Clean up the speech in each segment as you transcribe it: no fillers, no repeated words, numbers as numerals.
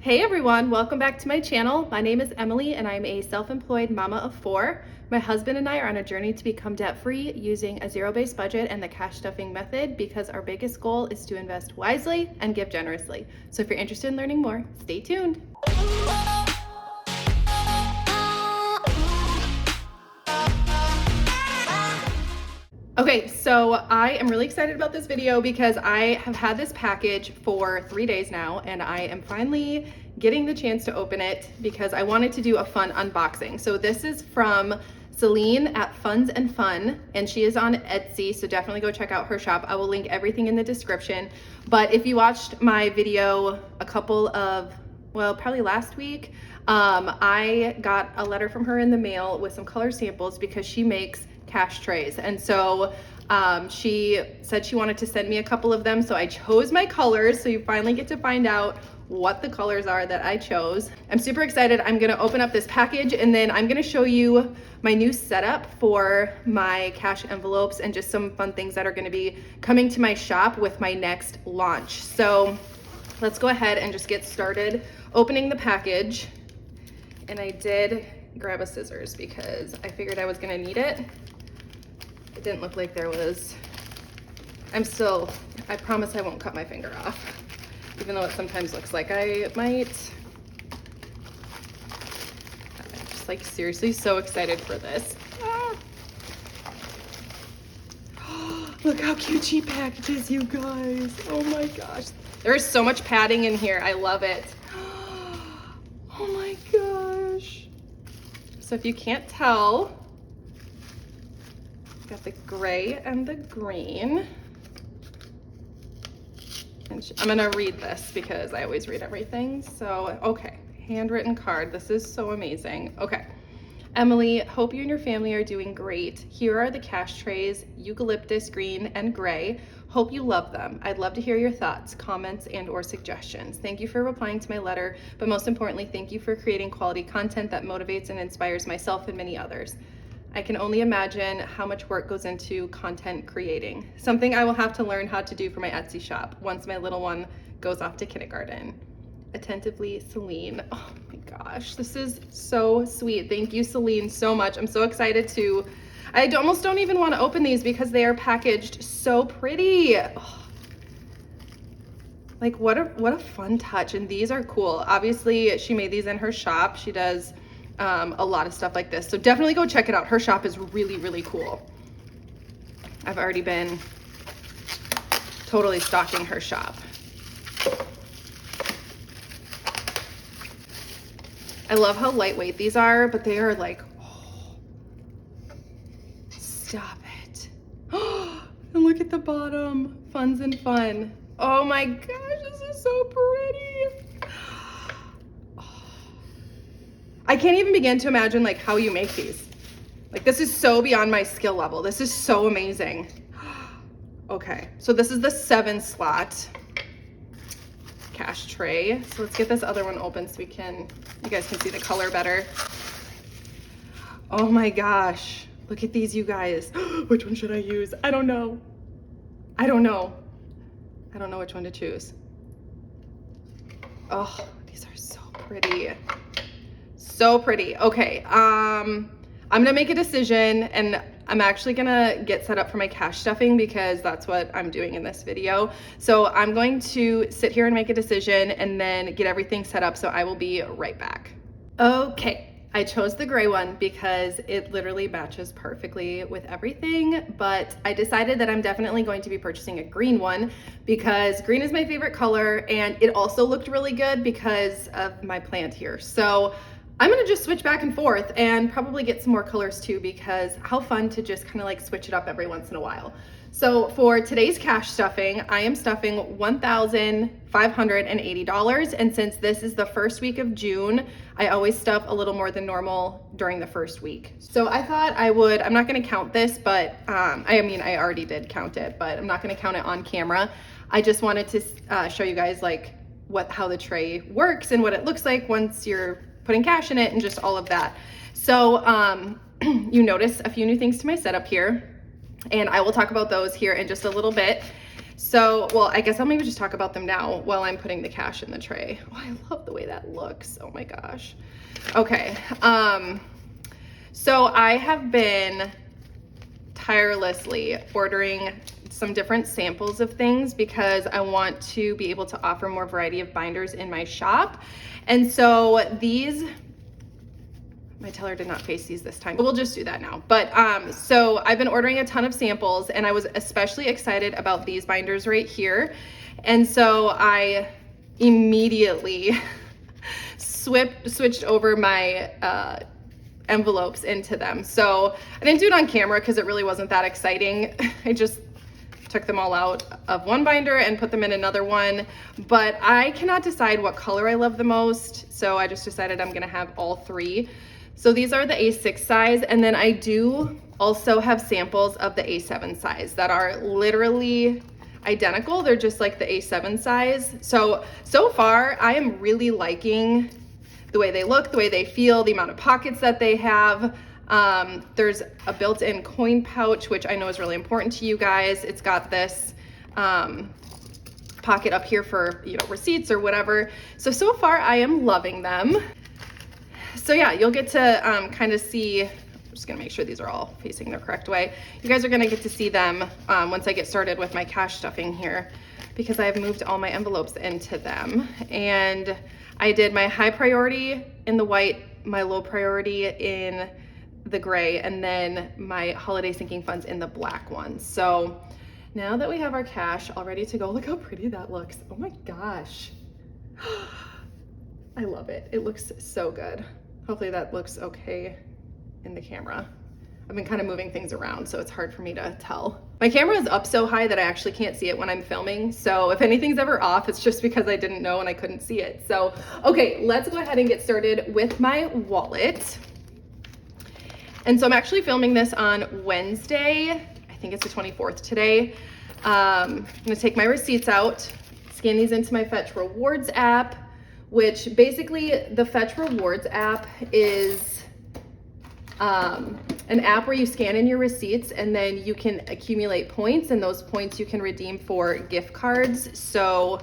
Hey everyone, welcome back to my channel. My name is Emily and I'm a self-employed mama of 4. My husband and I are on a journey to become debt-free using a zero-based budget and the cash stuffing method because our biggest goal is to invest wisely and give generously. So if you're interested in learning more, stay tuned. Okay, so I am really excited about this video because I have had this package for 3 days now and I am finally getting the chance to open it because I wanted to do a fun unboxing. So this is from Celine at Funds and Fun, and she is on Etsy, so definitely go check out her shop. I will link everything in the description. But if you watched my video probably last week, I got a letter from her in the mail with some color samples because she makes cash trays. And so she said she wanted to send me a couple of them. So I chose my colors. So you finally get to find out what the colors are that I chose. I'm super excited. I'm gonna open up this package and then I'm gonna show you my new setup for my cash envelopes and just some fun things that are gonna be coming to my shop with my next launch. So let's go ahead and just get started opening the package. And I did grab a scissors because I figured I was gonna need it. It didn't look like there was. I promise I won't cut my finger off, even though it sometimes looks like I might. I'm just like seriously so excited for this. Look how cute she packed is, you guys. Oh my gosh. There is so much padding in here. I love it. Oh my gosh. So if you can't tell, got the gray and the green. And I'm gonna read this because I always read everything. So, okay, handwritten card. This is so amazing. Okay. Emily, hope you and your family are doing great. Here are the cash trays, eucalyptus green and gray. Hope you love them. I'd love to hear your thoughts, comments, and or suggestions. Thank you for replying to my letter, but most importantly, thank you for creating quality content that motivates and inspires myself and many others. I can only imagine how much work goes into content creating. Something I will have to learn how to do for my Etsy shop once my little one goes off to kindergarten. Attentively, Celine. Oh my gosh, this is so sweet. Thank you, Celine, so much. I'm so excited to, I almost don't even want to open these because they are packaged so pretty. Oh. Like what a fun touch. And these are cool. Obviously she made these in her shop. She does a lot of stuff like this. So definitely go check it out. Her shop is really, really cool. I've already been totally stalking her shop. I love how lightweight these are, but they are like, oh, stop it. And look at the bottom, Funds and Fun. Oh my gosh, this is so pretty. I can't even begin to imagine like how you make these. Like this is so beyond my skill level. This is so amazing. Okay, so this is the 7 slot cash tray. So let's get this other one open so you guys can see the color better. Oh my gosh, look at these, you guys. Which one should I use? I don't know. I don't know which one to choose. Oh, these are so pretty. So pretty. Okay, I'm gonna make a decision and I'm actually gonna get set up for my cash stuffing because that's what I'm doing in this video. So I'm going to sit here and make a decision and then get everything set up. So I will be right back. Okay, I chose the gray one because it literally matches perfectly with everything, but I decided that I'm definitely going to be purchasing a green one because green is my favorite color and it also looked really good because of my plant here. So I'm gonna just switch back and forth and probably get some more colors too because how fun to just kind of like switch it up every once in a while. So for today's cash stuffing, I am stuffing $1,580. And since this is the first week of June, I always stuff a little more than normal during the first week. So I thought I'm not gonna count this, but I already did count it, but I'm not gonna count it on camera. I just wanted to show you guys like how the tray works and what it looks like once you're putting cash in it and just all of that. So you notice a few new things to my setup here, and I will talk about those here in just a little bit. So, well, I guess I'll maybe just talk about them now while I'm putting the cash in the tray. Oh, I love the way that looks. Oh my gosh. Okay. So I have been tirelessly ordering some different samples of things because I want to be able to offer more variety of binders in my shop. And so these, my teller did not face these this time, but we'll just do that now. But so I've been ordering a ton of samples, and I was especially excited about these binders right here. And so I immediately switched over my envelopes into them. So I didn't do it on camera because it really wasn't that exciting. I just took them all out of one binder and put them in another one, but I cannot decide what color I love the most. So I just decided I'm gonna have all three. So these are the A6 size, and then I do also have samples of the A7 size that are literally identical. They're just like the A7 size. So far I am really liking the way they look, the way they feel, the amount of pockets that they have. There's a built-in coin pouch, which I know is really important to you guys. It's got this pocket up here for, you know, receipts or whatever. So far I am loving them. So yeah, you'll get to kind of see, I'm just gonna make sure these are all facing the correct way. You guys are gonna get to see them once I get started with my cash stuffing here, because I've moved all my envelopes into them. And I did my high priority in the white, my low priority in the gray, and then my holiday sinking funds in the black one. So now that we have our cash all ready to go, look how pretty that looks. Oh my gosh. I love it. It looks so good. Hopefully that looks okay in the camera. I've been kind of moving things around, so it's hard for me to tell. My camera is up so high that I actually can't see it when I'm filming. So if anything's ever off, it's just because I didn't know and I couldn't see it. So, okay, let's go ahead and get started with my wallet. And so I'm actually filming this on Wednesday. I think it's the 24th today. I'm gonna take my receipts out, scan these into my Fetch Rewards app, which basically the Fetch Rewards app is an app where you scan in your receipts and then you can accumulate points, and those points you can redeem for gift cards. So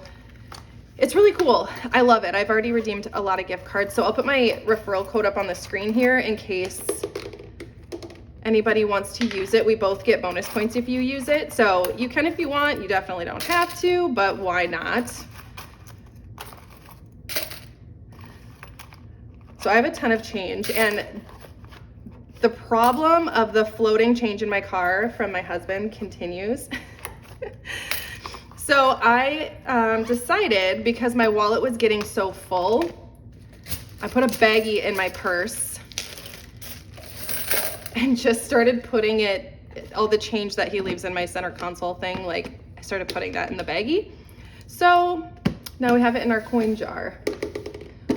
it's really cool. I love it. I've already redeemed a lot of gift cards. So I'll put my referral code up on the screen here in case anybody wants to use it. We both get bonus points if you use it. So you can if you want, you definitely don't have to, but why not? So I have a ton of change, and the problem of the floating change in my car from my husband continues. So I decided, because my wallet was getting so full, I put a baggie in my purse and just started putting all the change that he leaves in my center console thing, like I started putting that in the baggie. So now we have it in our coin jar,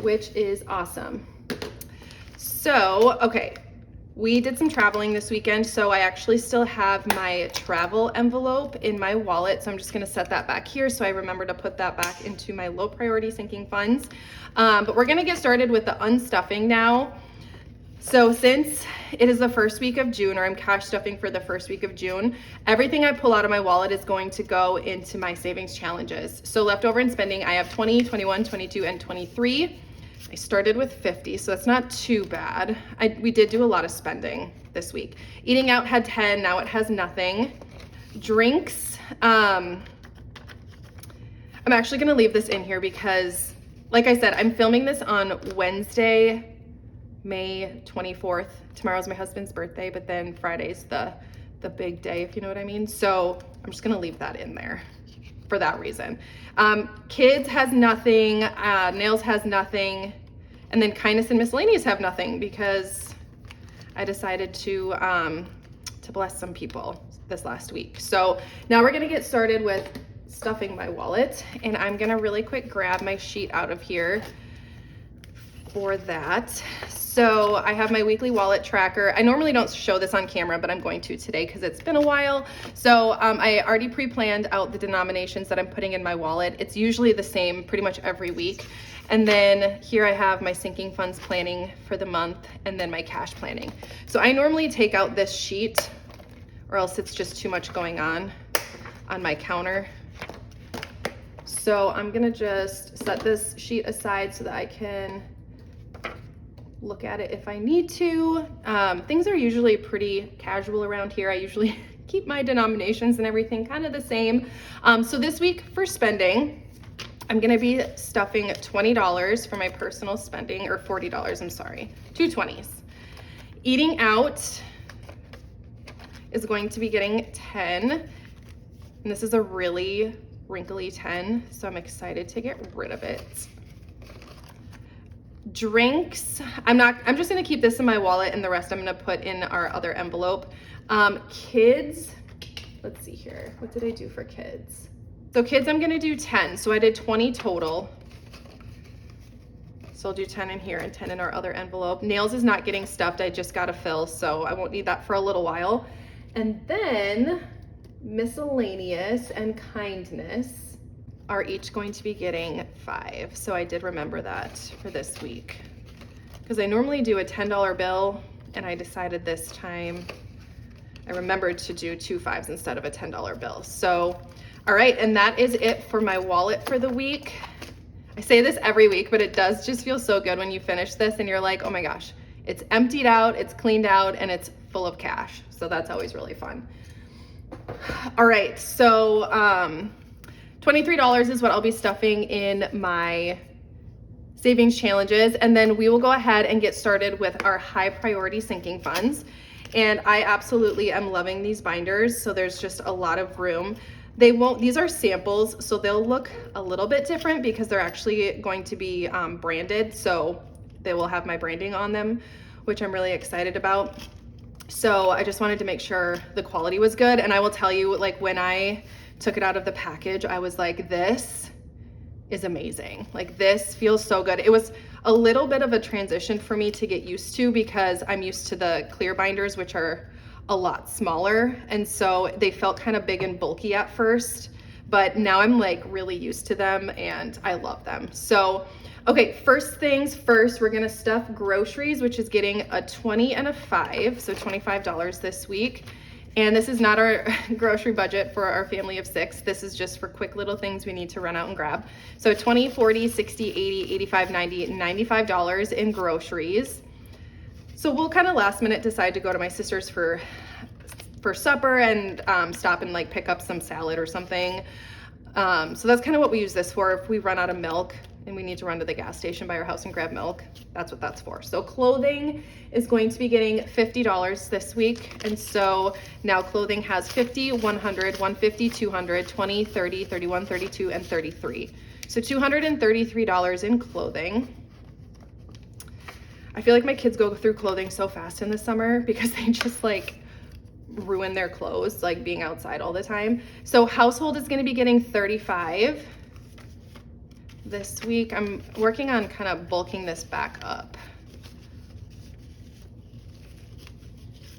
which is awesome. So, okay, we did some traveling this weekend, so I actually still have my travel envelope in my wallet. So I'm just gonna set that back here so I remember to put that back into my low priority sinking funds. But we're gonna get started with the unstuffing now. So since it is the first week of June, or I'm cash stuffing for the first week of June, everything I pull out of my wallet is going to go into my savings challenges. So leftover and spending, I have 20, 21, 22, and 23. I started with 50, so that's not too bad. We did do a lot of spending this week. Eating out had 10, now it has nothing. Drinks, I'm actually gonna leave this in here because, like I said, I'm filming this on Wednesday, May 24th. Tomorrow's my husband's birthday, but then Friday's the big day, if you know what I mean. So I'm just gonna leave that in there for that reason. Kids has nothing, nails has nothing, and then kindness and miscellaneous have nothing because I decided to bless some people this last week. So now we're gonna get started with stuffing my wallet, and I'm gonna really quick grab my sheet out of here for that. So I have my weekly wallet tracker. I normally don't show this on camera, but I'm going to today because it's been a while. So I already pre-planned out the denominations that I'm putting in my wallet. It's usually the same pretty much every week. And then here I have my sinking funds planning for the month, and then my cash planning. So I normally take out this sheet, or else it's just too much going on my counter. So I'm gonna just set this sheet aside so that I can look at it if I need to. Things are usually pretty casual around here. I usually keep my denominations and everything kind of the same. So this week for spending, I'm gonna be stuffing $20 for my personal spending, or $40, I'm sorry, 2 20s. Eating out is going to be getting 10, and this is a really wrinkly 10, so I'm excited to get rid of it. Drinks, I'm just gonna keep this in my wallet, and the rest I'm gonna put in our other envelope. Kids, let's see here, what did I do for kids? So kids, I'm gonna do 10, so I did 20 total. So I'll do 10 in here and 10 in our other envelope. Nails is not getting stuffed, I just got a fill, so I won't need that for a little while. And then miscellaneous and kindness are each going to be getting 5. So I did remember that for this week, because I normally do a $10 bill, and I decided this time I remembered to do 2 5s instead of a $10 bill. So, all right, and that is it for my wallet for the week. I say this every week, but it does just feel so good when you finish this and you're like, oh my gosh, it's emptied out, it's cleaned out, and it's full of cash. So that's always really fun. All right, so $23 is what I'll be stuffing in my savings challenges, and then we will go ahead and get started with our high priority sinking funds. And I absolutely am loving these binders, so there's just a lot of room. These are samples, so they'll look a little bit different because they're actually going to be branded, so they will have my branding on them, which I'm really excited about. So I just wanted to make sure the quality was good, and I will tell you, like, when I took it out of the package, I was like, this is amazing. Like, this feels so good. It was a little bit of a transition for me to get used to because I'm used to the clear binders, which are a lot smaller, and so they felt kind of big and bulky at first, but now I'm like really used to them and I love them. So okay, first things first, we're gonna stuff groceries, which is getting a 20 and a 5, so $25 this week. And this is not our grocery budget for our family of 6. This is just for quick little things we need to run out and grab. So 20, 40, 60, 80, 85, 90, $95 in groceries. So we'll kind of last minute decide to go to my sister's for supper and stop and like pick up some salad or something. So that's kind of what we use this for. If we run out of milk and we need to run to the gas station by our house and grab milk, that's what that's for. So clothing is going to be getting $50 this week. And so now clothing has 50, 100, 150, 200, 20, 30, 31, 32, and 33. So $233 in clothing. I feel like my kids go through clothing so fast in the summer because they just like ruin their clothes, like being outside all the time. So household is gonna be getting 35 this week. I'm working on kind of bulking this back up.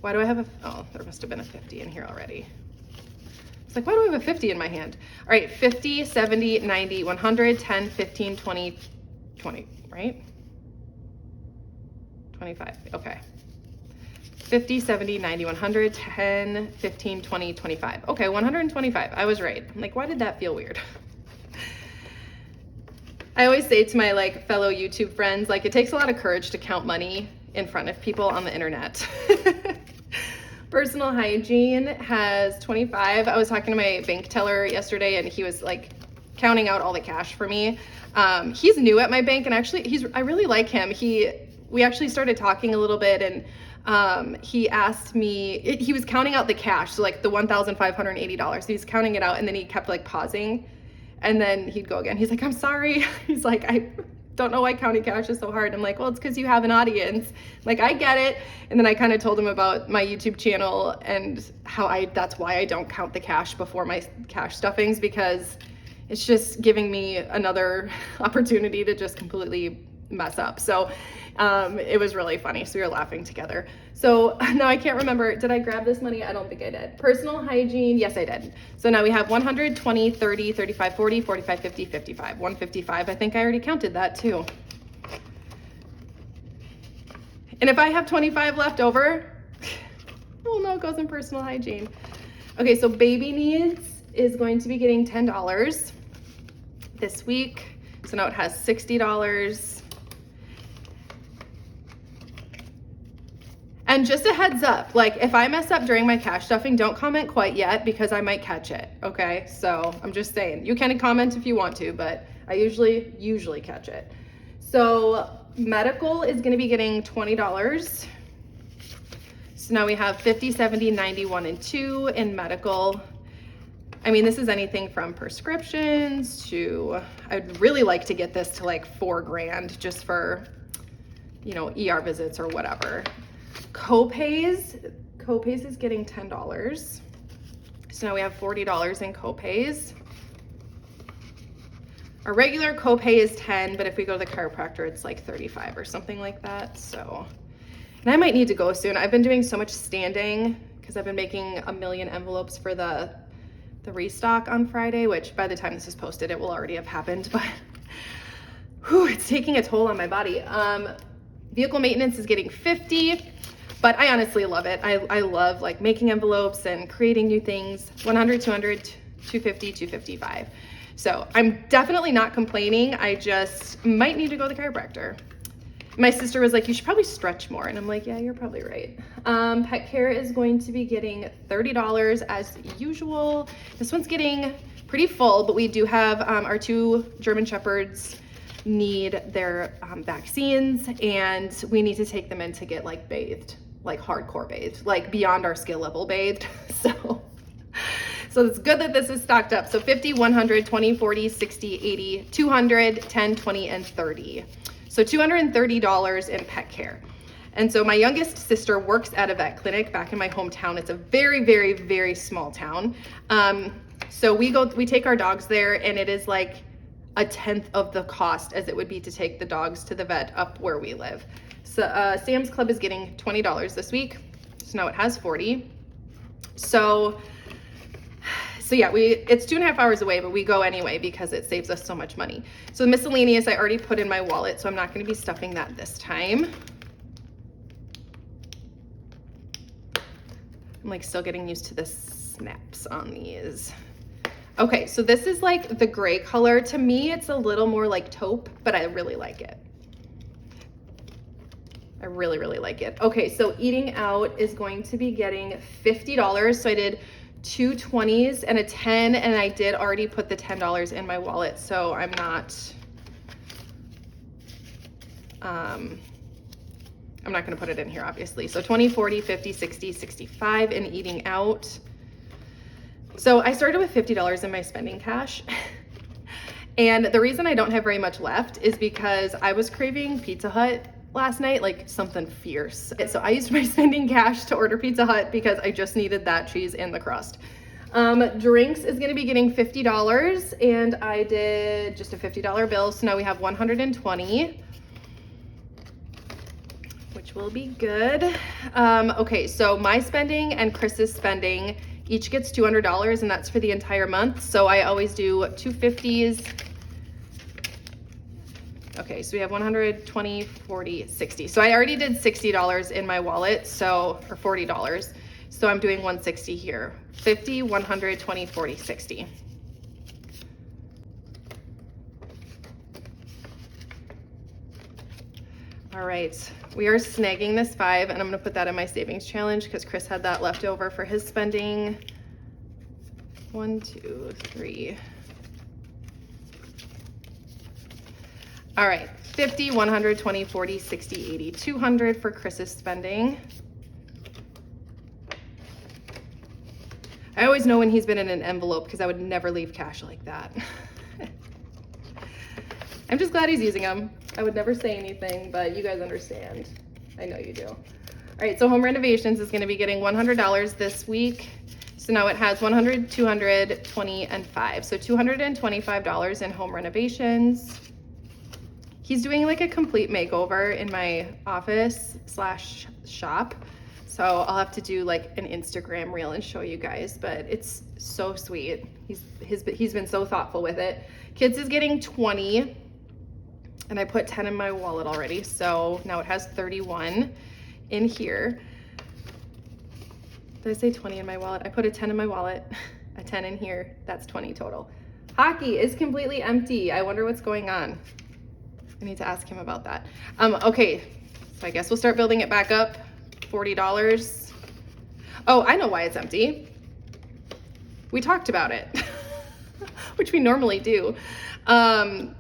Why do I have oh, there must have been a 50 in here already. It's like, why do I have a 50 in my hand? All right, 50, 70, 90, 100, 10, 15, 20, 20, right? 25, okay. 50, 70, 90, 100, 10, 15, 20, 25. Okay, 125, I was right. I'm like, why did that feel weird? I always say to my like fellow YouTube friends, like, it takes a lot of courage to count money in front of people on the internet. Personal hygiene has 25. I was talking to my bank teller yesterday and he was like counting out all the cash for me. He's new at my bank, and actually I really like him. We actually started talking a little bit, and he asked me, he was counting out the cash, so like the $1,580. He was counting it out, and then he kept like pausing, and then he'd go again. He's like, I'm sorry. He's like, I don't know why counting cash is so hard. I'm like, well, it's because you have an audience. Like, I get it. And then I kind of told him about my YouTube channel and how that's why I don't count the cash before my cash stuffings, because it's just giving me another opportunity to just completely mess up. So it was really funny. So we were laughing together. So now I can't remember, did I grab this money? I don't think I did. Personal hygiene, yes, I did. So now we have 100, 20, 30, 35, 40, 45, 50, 55, 155. I think I already counted that too. And if I have 25 left over, well, no, it goes in personal hygiene. Okay, so baby needs is going to be getting $10. this week. So now it has $60. And just a heads up, like if I mess up during my cash stuffing, don't comment quite yet because I might catch it, okay? So I'm just saying, you can comment if you want to, but I usually catch it. So medical is gonna be getting $20. So now we have 50, 70, 90, 1 and 2 in medical. I mean, this is anything from prescriptions to, I'd really like to get this to like $4 grand just for, you know, ER visits or whatever. Copays is getting $10. So now we have $40 in copays. Our regular copay is 10, but if we go to the chiropractor, it's like 35 or something like that. So, and I might need to go soon. I've been doing so much standing because I've been making a million envelopes for the restock on Friday, which by the time this is posted, it will already have happened, but whew, it's taking a toll on my body. Vehicle maintenance is getting 50. But I honestly love it. I love like making envelopes and creating new things. 100, 200, 250, 255. So I'm definitely not complaining. I just might need to go to the chiropractor. My sister was like, you should probably stretch more. And I'm like, yeah, you're probably right. Pet care is going to be getting $30 as usual. This one's getting pretty full, but we do have our 2 German Shepherds need their vaccines, and we need to take them in to get like bathed, like hardcore bathed, like beyond our skill level bathed. So it's good that this is stocked up. So 50, 100, 20, 40, 60, 80, 200, 10, 20, and 30. So $230 in pet care. And so my youngest sister works at a vet clinic back in my hometown. It's a very, very, very small town. So we take our dogs there, and it is like a 1/10 of the cost as it would be to take the dogs to the vet up where we live. So Sam's Club is getting $20 this week. So now it has 40. So yeah, it's 2.5 hours away, but we go anyway because it saves us so much money. So the miscellaneous I already put in my wallet, so I'm not gonna be stuffing that this time. I'm like still getting used to the snaps on these. Okay, so this is like the gray color. To me, it's a little more like taupe, but I really like it. I really, really like it. Okay, so eating out is going to be getting $50. So I did 2 20s and a 10, and I did already put the $10 in my wallet, so I'm not gonna put it in here, obviously. So 20, 40, 50, 60, 65 in eating out. So I started with $50 in my spending cash. And the reason I don't have very much left is because I was craving Pizza Hut last night, like something fierce. So I used my spending cash to order Pizza Hut because I just needed that cheese and the crust. Drinks is gonna be getting $50, and I did just a $50 bill. So now we have 120, which will be good. Okay, so my spending and Chris's spending each gets $200, and that's for the entire month. So I always do 250s. Okay, so we have 120, 40, 60. So I already did $60 in my wallet, so, or $40. So I'm doing 160 here. 50, 100, 20, 40, 60. All right, we are snagging this 5, and I'm gonna put that in my savings challenge because Chris had that left over for his spending. 1, 2, 3. All right, 50, 100, 20, 40, 60, 80, 200 for Chris's spending. I always know when he's been in an envelope because I would never leave cash like that. I'm just glad he's using them. I would never say anything, but you guys understand. I know you do. All right, so home renovations is gonna be getting $100 this week. So now it has 100, 200, 20, and 5. So $225 in home renovations. He's doing like a complete makeover in my office / shop. So I'll have to do like an Instagram reel and show you guys, but it's so sweet. He's been so thoughtful with it. Kids is getting 20, and I put 10 in my wallet already. So now it has 31 in here. Did I say 20 in my wallet? I put a 10 in my wallet, a 10 in here. That's 20 total. Hockey is completely empty. I wonder what's going on. I need to ask him about that. Okay, so I guess we'll start building it back up. $40. Oh, I know why it's empty. We talked about it, which we normally do. Liam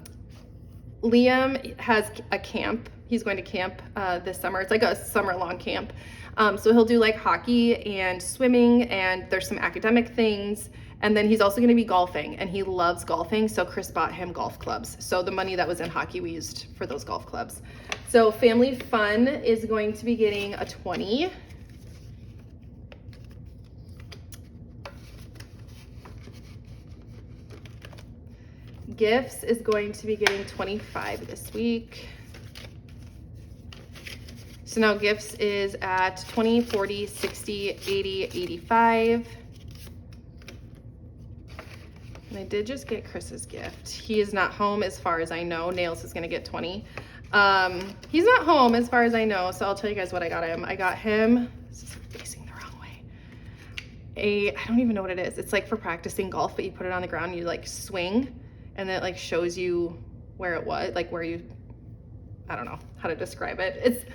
has a camp. He's going to camp this summer. It's like a summer-long camp. So he'll do like hockey and swimming, and there's some academic things. And then he's also going to be golfing, and he loves golfing. So Chris bought him golf clubs. So the money that was in hockey we used for those golf clubs. So Family Fun is going to be getting a 20. Gifts is going to be getting 25 this week. So now Gifts is at 20, 40, 60, 80, 85. And I did just get Chris's gift. He is not home as far as I know. Nails is gonna get 20. He's not home as far as I know, so I'll tell you guys what I got him. I got him, this is facing the wrong way. I don't even know what it is. It's like for practicing golf, but you put it on the ground and you like swing, and then it like shows you where it was, like where you, I don't know how to describe it.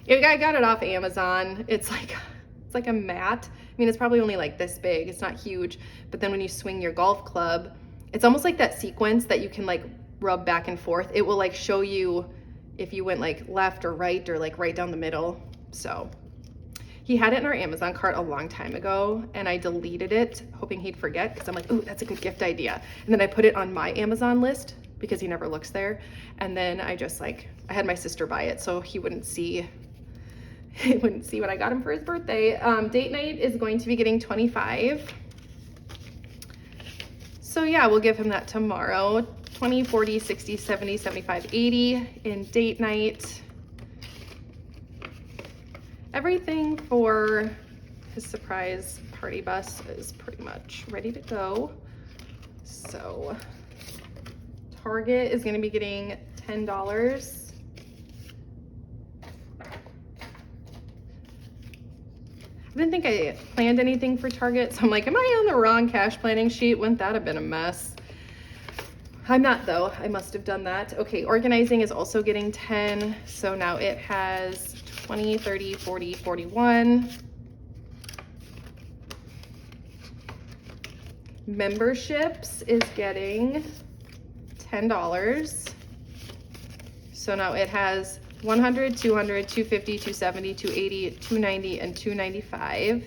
I got it off Amazon. It's like a mat. I mean, it's probably only like this big. It's not huge. But then when you swing your golf club, it's almost like that sequence that you can like rub back and forth. It will like show you if you went like left or like right down the middle. So he had it in our Amazon cart a long time ago, and I deleted it hoping he'd forget, because I'm like, ooh, that's a good gift idea. And then I put it on my Amazon list because he never looks there. And then I had my sister buy it so he wouldn't see what I got him for his birthday. Date night is going to be getting 25. So yeah, we'll give him that tomorrow. 20, 40, 60, 70, 75, 80 in date night. Everything for his surprise party bus is pretty much ready to go. So Target is gonna be getting $10. I didn't think I planned anything for Target, so I'm like, am I on the wrong cash planning sheet? Wouldn't that have been a mess? I'm not though, I must have done that. Okay, organizing is also getting 10, so now it has 20, 30, 40, 41. Memberships is getting $10. So now it has 100, 200, 250, 270, 280, 290, and 295.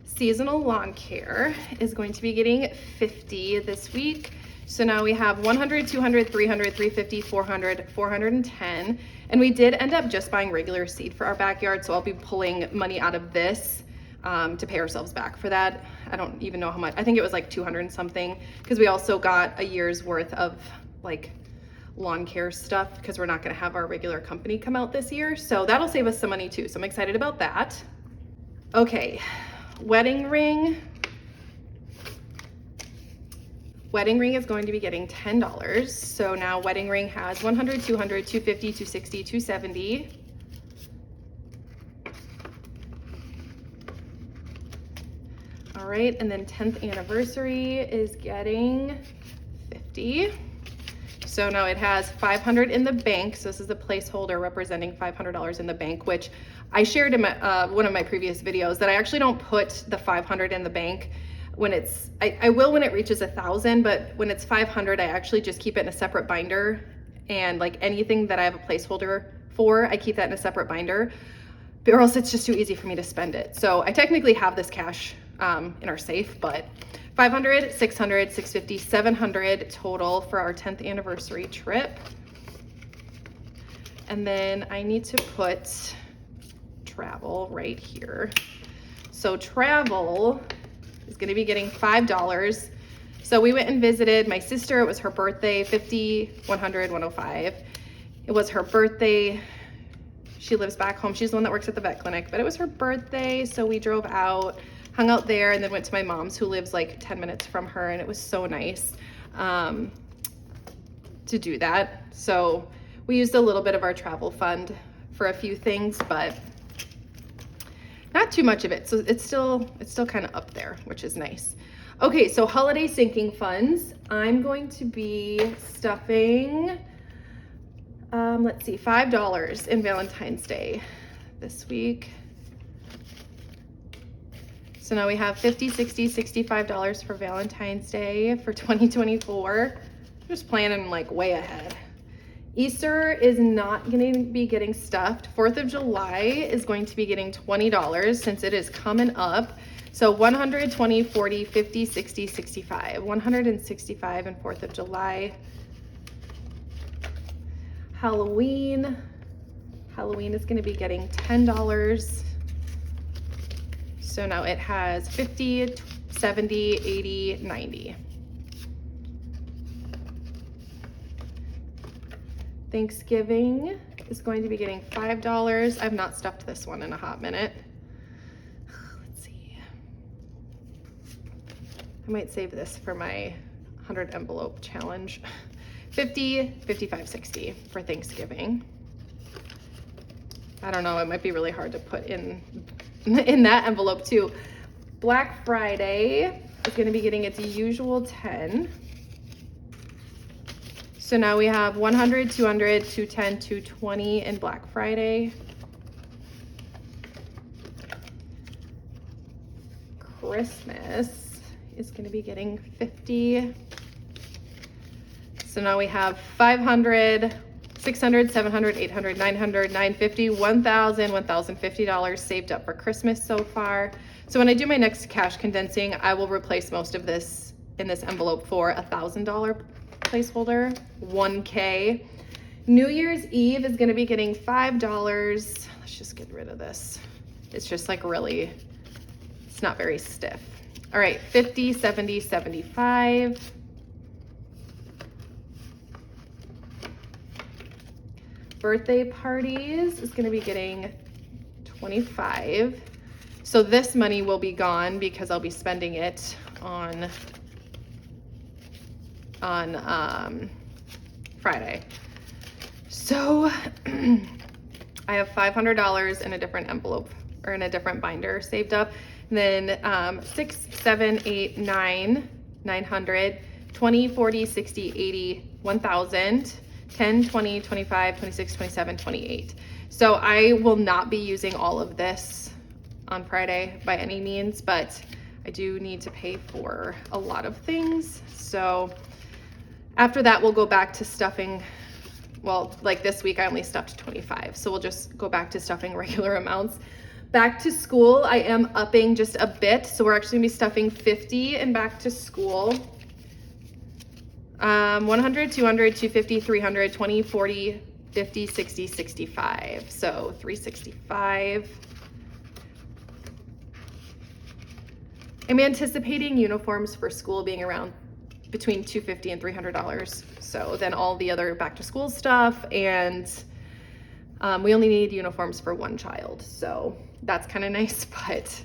Seasonal lawn care is going to be getting 50 this week. So now we have 100, 200, 300, 350, 400, 410. And we did end up just buying regular seed for our backyard, so I'll be pulling money out of this to pay ourselves back for that. I don't even know how much. I think it was like 200 and something, because we also got a year's worth of like lawn care stuff, because we're not going to have our regular company come out this year. So that'll save us some money too. So I'm excited about that. Okay, wedding ring. Wedding ring is going to be getting $10. So now wedding ring has 100, 200, 250, 260, 270. All right, and then 10th anniversary is getting 50. So now it has 500 in the bank. So this is a placeholder representing $500 in the bank, which I shared in one of my previous videos, that I actually don't put the 500 in the bank when it's, I will when it reaches 1,000, but when it's 500, I actually just keep it in a separate binder. And like anything that I have a placeholder for, I keep that in a separate binder, or else it's just too easy for me to spend it. So I technically have this cash in our safe, but 500, 600, 650, 700 total for our 10th anniversary trip. And then I need to put travel right here. So travel is going to be getting $5. So we went and visited my sister. It was her birthday, 50, 100, 105. It was her birthday. She lives back home. She's the one that works at the vet clinic, but it was her birthday. So we drove out, hung out there, and then went to my mom's, who lives like 10 minutes from her. And it was so nice to do that. So we used a little bit of our travel fund for a few things, but Not too much of it, so it's still kind of up there, which is nice. Okay, so holiday sinking funds. I'm going to be stuffing, let's see, $5 in Valentine's Day this week. So now we have $50, $60, $65 for Valentine's Day for 2024. Just planning like way ahead. Easter is not going to be getting stuffed. 4th of July is going to be getting $20 since it is coming up. So 100, 20, 40, 50, 60, 65. 165 and 4th of July. Halloween is going to be getting $10. So now it has 50, 70, 80, 90. Thanksgiving is going to be getting $5. I've not stuffed this one in a hot minute. Let's see. I might save this for my 100 envelope challenge. 50, 55, 60 for Thanksgiving. I don't know, it might be really hard to put in that envelope too. Black Friday is going to be getting its usual 10. So now we have 100, 200, 210, 220 in Black Friday. Christmas is going to be getting 50. So now we have 500, 600, 700, 800, 900, 950, 1,000, $1,050 saved up for Christmas so far. So when I do my next cash condensing, I will replace most of this in this envelope for $1,000 placeholder, 1K. New Year's Eve is going to be getting $5. Let's just get rid of this. It's just like really, it's not very stiff. All right, 50, 70, 75. Birthday parties is going to be getting 25. So this money will be gone because I'll be spending it on Friday. So I have $500 in a different envelope or in a different binder saved up. And then 6, 7, 8, 9, 900, 20, 40, 60, 80, 1,000, 10, 20, 25, 26, 27, 28. So I will not be using all of this on Friday by any means, but I do need to pay for a lot of things. So after that, we'll go back to stuffing. Well, like this week, I only stuffed 25. So we'll just go back to stuffing regular amounts. Back to school, I am upping just a bit. So we're actually gonna be stuffing 50 in back to school. 100, 200, 250, 300, 20, 40, 50, 60, 65. So 365. I'm anticipating uniforms for school being around between $250 and $300. So then all the other back to school stuff, and we only need uniforms for one child. So that's kind of nice, but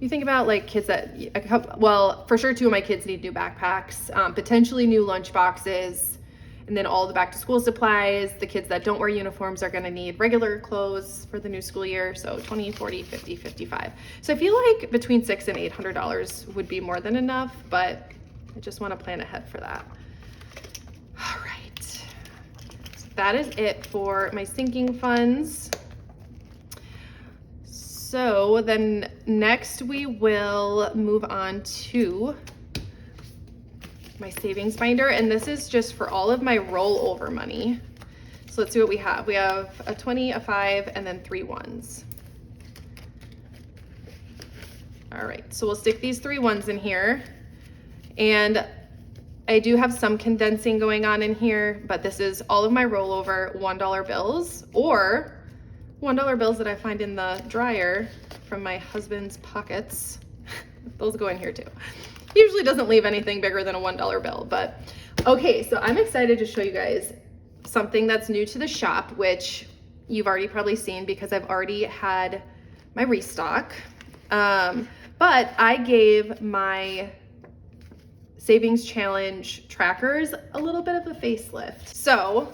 you think about like kids that, well, for sure 2 of my kids need new backpacks, potentially new lunch boxes, and then all the back to school supplies. The kids that don't wear uniforms are gonna need regular clothes for the new school year. So 20, 40, 50, 55. So I feel like between $600 and $800 would be more than enough, but I just wanna plan ahead for that. All right, so that is it for my sinking funds. So then next we will move on to my savings binder, and this is just for all of my rollover money. So let's see what we have. We have a 20, a 5, and then 3 ones. All right, so we'll stick these 3 ones in here. And I do have some condensing going on in here, but this is all of my rollover $1 bills or $1 bills that I find in the dryer from my husband's pockets. Those go in here too. He usually doesn't leave anything bigger than a $1 bill, but okay, so I'm excited to show you guys something that's new to the shop, which you've already probably seen because I've already had my restock. But I gave my savings challenge trackers a little bit of a facelift. So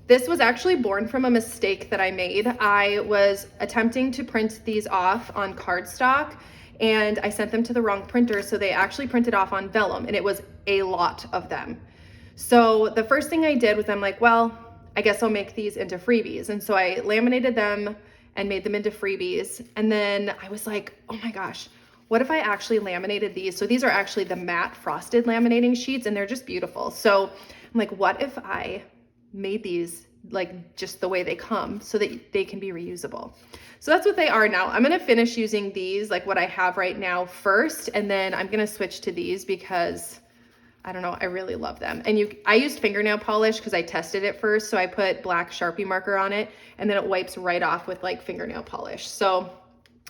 This was actually born from a mistake that I made. I was attempting to print these off on cardstock and I sent them to the wrong printer, so they actually printed off on vellum, and it was a lot of them. So the first thing I did was I'm like, well, I guess I'll make these into freebies. And so I laminated them and made them into freebies. And then I was like, oh my gosh, what if I actually laminated these? So these are actually the matte frosted laminating sheets, and they're just beautiful. So I'm like, what if I made these like just the way they come so that they can be reusable? So that's what they are now. I'm gonna finish using these, like what I have right now first, and then I'm gonna switch to these because I don't know, I really love them. And I used fingernail polish because I tested it first. So I put black Sharpie marker on it, and then it wipes right off with like fingernail polish. So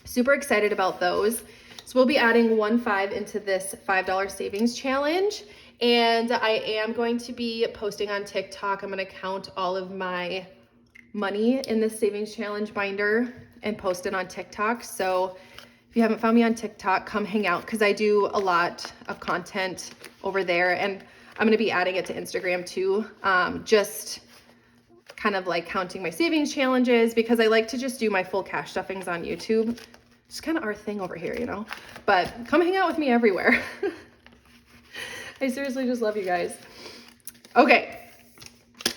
super excited about those. So we'll be adding 1.5 into this $5 savings challenge. And I am going to be posting on TikTok. I'm going to count all of my money in this savings challenge binder and post it on TikTok. So if you haven't found me on TikTok, come hang out because I do a lot of content over there, and I'm going to be adding it to Instagram too. Just kind of like counting my savings challenges because I like to just do my full cash stuffings on YouTube. It's kind of our thing over here, you know, but come hang out with me everywhere. I seriously just love you guys. Okay.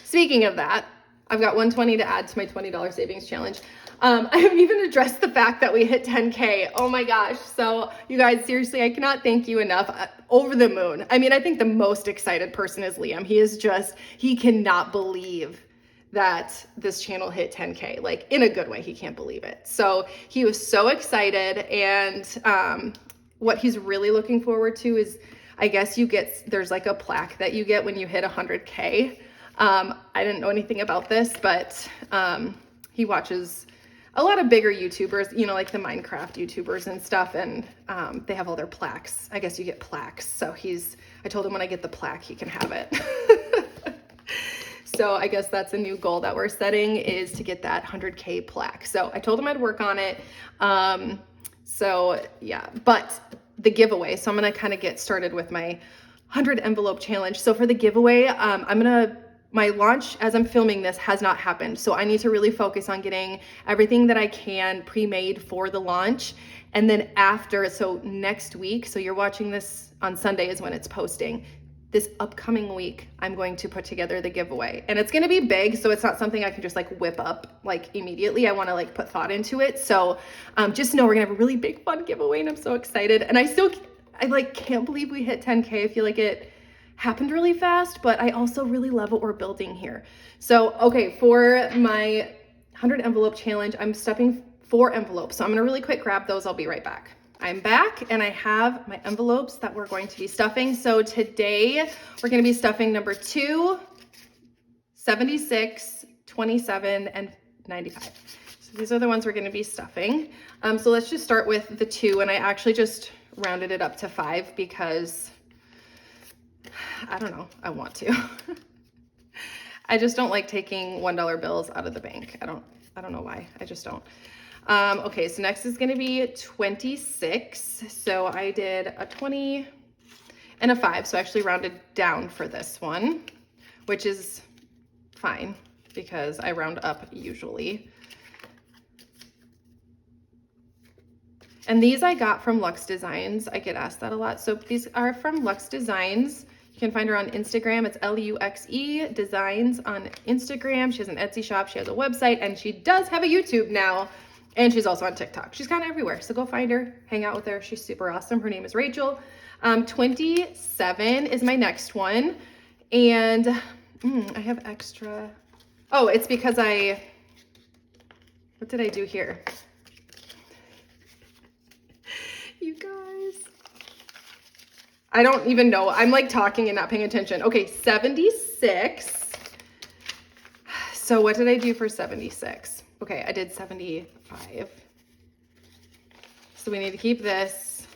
Speaking of that, I've got $120 to add to my $20 savings challenge. I haven't even addressed the fact that we hit 10K. Oh my gosh. So you guys, seriously, I cannot thank you enough. Over the moon. I mean, I think the most excited person is Liam. He cannot believe that this channel hit 10K, like in a good way. He can't believe it. So he was so excited. And what he's really looking forward to is, I guess there's like a plaque that you get when you hit 100K. I didn't know anything about this, but he watches a lot of bigger YouTubers, you know, like the Minecraft YouTubers and stuff, and they have all their plaques. I guess you get plaques. So I told him when I get the plaque, he can have it. So I guess that's a new goal that we're setting, is to get that 100K plaque. So I told him I'd work on it. So yeah, but the giveaway. So I'm going to kind of get started with my 100 envelope challenge. So for the giveaway, my launch as I'm filming this has not happened. So I need to really focus on getting everything that I can pre-made for the launch. And then so next week, so you're watching this on Sunday is when it's posting. This upcoming week, I'm going to put together the giveaway, and it's going to be big. So it's not something I can just like whip up like immediately. I want to like put thought into it. So just know we're gonna have a really big fun giveaway, and I'm so excited. And I like can't believe we hit 10K. I feel like it happened really fast, but I also really love what we're building here. So, okay, for my 100 envelope challenge, I'm stuffing 4 envelopes. So I'm gonna really quick grab those. I'll be right back. I'm back, and I have my envelopes that we're going to be stuffing. So today we're gonna be stuffing number 2, 76, 27, and 95. So these are the ones we're gonna be stuffing. So let's just start with the 2, and I actually just rounded it up to 5 because I don't know, I want to. I just don't like taking $1 bills out of the bank. I don't know why, I just don't. Okay, so next is gonna be 26. So I did a 20 and a 5, so I actually rounded down for this one, which is fine because I round up usually. And these I got from Luxe Designs. I get asked that a lot. So these are from Luxe Designs. You can find her on Instagram. It's LUXE Designs on Instagram. She has an Etsy shop. She has a website, and she does have a YouTube now. And she's also on TikTok. She's kind of everywhere. So go find her, hang out with her. She's super awesome. Her name is Rachel. 27 is my next one. And I have extra. Oh, it's because what did I do here? You guys, I don't even know. I'm like talking and not paying attention. Okay, 76. So what did I do for 76? Okay, I did 75. So we need to keep this.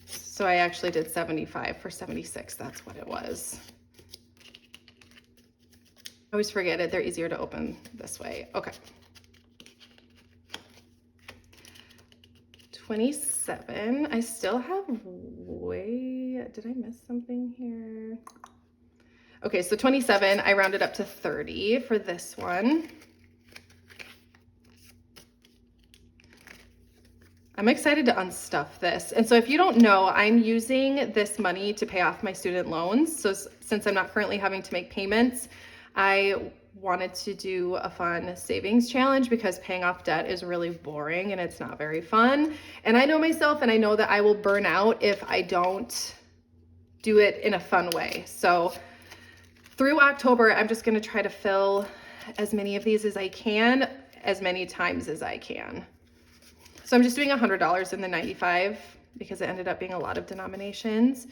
So I actually did 75 for 76. That's what it was. I always forget it. They're easier to open this way. Okay. 27. I still have did I miss something here? Okay, so 27, I rounded up to 30 for this one. I'm excited to unstuff this. And so if you don't know, I'm using this money to pay off my student loans. So since I'm not currently having to make payments, I wanted to do a fun savings challenge because paying off debt is really boring and it's not very fun. And I know myself, and I know that I will burn out if I don't do it in a fun way. So through October, I'm just gonna try to fill as many of these as I can, as many times as I can. So I'm just doing $100 in the 95 because it ended up being a lot of denominations.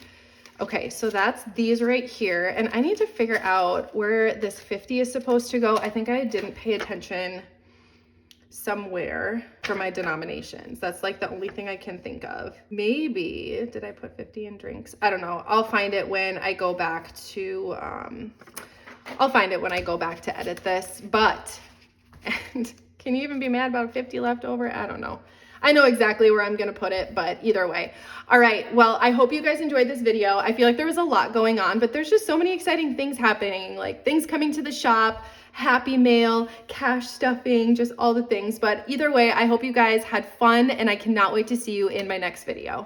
Okay, so that's these right here. And I need to figure out where this 50 is supposed to go. I think I didn't pay attention somewhere for my denominations. That's like the only thing I can think of. Maybe, did I put 50 in drinks? I don't know. I'll find it when I go back to, edit this. But, and can you even be mad about 50 left over? I don't know. I know exactly where I'm gonna put it, but either way. All right, well, I hope you guys enjoyed this video. I feel like there was a lot going on, but there's just so many exciting things happening, like things coming to the shop, happy mail, cash stuffing, just all the things. But either way, I hope you guys had fun, and I cannot wait to see you in my next video.